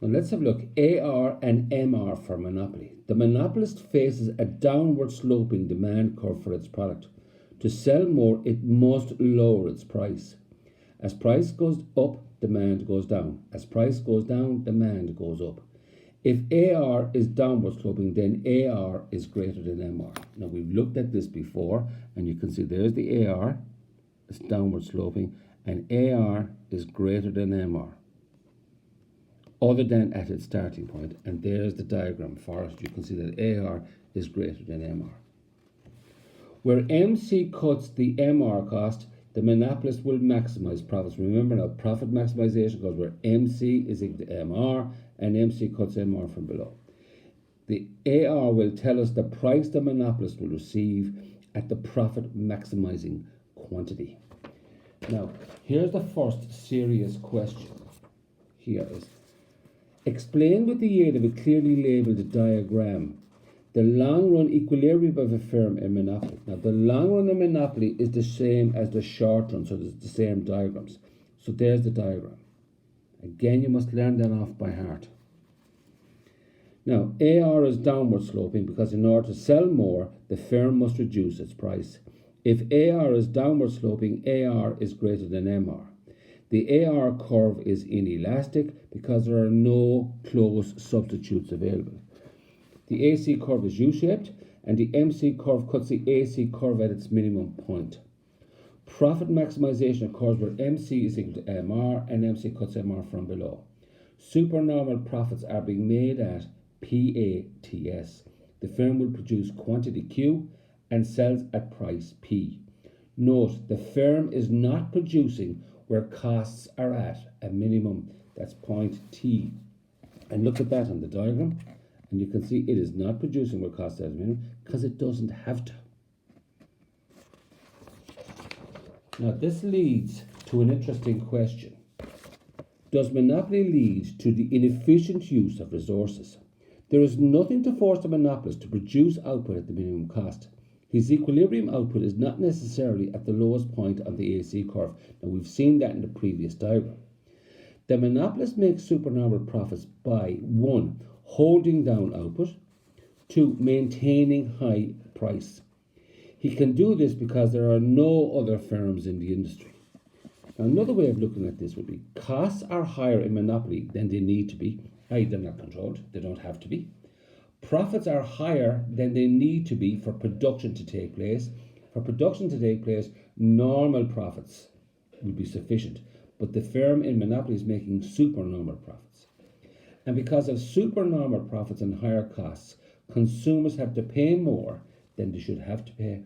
Now let's have a look. AR and MR for monopoly. The monopolist faces a downward sloping demand curve for its product. To sell more, it must lower its price. As price goes up, demand goes down. As price goes down, demand goes up. If AR is downward sloping, then AR is greater than MR. Now we've looked at this before, and you can see there's the AR, it's downward sloping, and AR is greater than MR, other than at its starting point. And there's the diagram for it. You can see that AR is greater than MR. Where MC cuts the MR cost, the monopolist will maximize profits. Remember now, profit maximization goes where MC is equal to MR and MC cuts MR from below. The AR will tell us the price the monopolist will receive at the profit maximizing quantity. Now, here's the first serious question. Here is, explain with the aid of a clearly labelled diagram the long run equilibrium of a firm in monopoly. Now, the long run of monopoly is the same as the short run, so there's the same diagrams. So there's the diagram. Again, you must learn that off by heart. Now, AR is downward sloping because in order to sell more, the firm must reduce its price. If AR is downward sloping, AR is greater than MR. The AR curve is inelastic because there are no close substitutes available. The AC curve is U-shaped, and the MC curve cuts the AC curve at its minimum point. Profit maximization occurs where MC is equal to MR and MC cuts MR from below. Supernormal profits are being made at PATS. The firm will produce quantity Q and sells at price P. Note, the firm is not producing where costs are at a minimum. That's point T. And look at that on the diagram. And you can see it is not producing where costs are at a minimum because it doesn't have to. Now, this leads to an interesting question. Does monopoly lead to the inefficient use of resources? There is nothing to force the monopolist to produce output at the minimum cost. His equilibrium output is not necessarily at the lowest point on the AC curve. Now, we've seen that in the previous diagram. The monopolist makes supernormal profits by 1. Holding down output, 2. Maintaining high price. He can do this because there are no other firms in the industry. Now, another way of looking at this would be costs are higher in monopoly than they need to be, i.e. they're not controlled, they don't have to be. Profits are higher than they need to be for production to take place. For production to take place, normal profits will be sufficient, but the firm in monopoly is making supernormal profits. And because of supernormal profits and higher costs, consumers have to pay more than they should have to pay.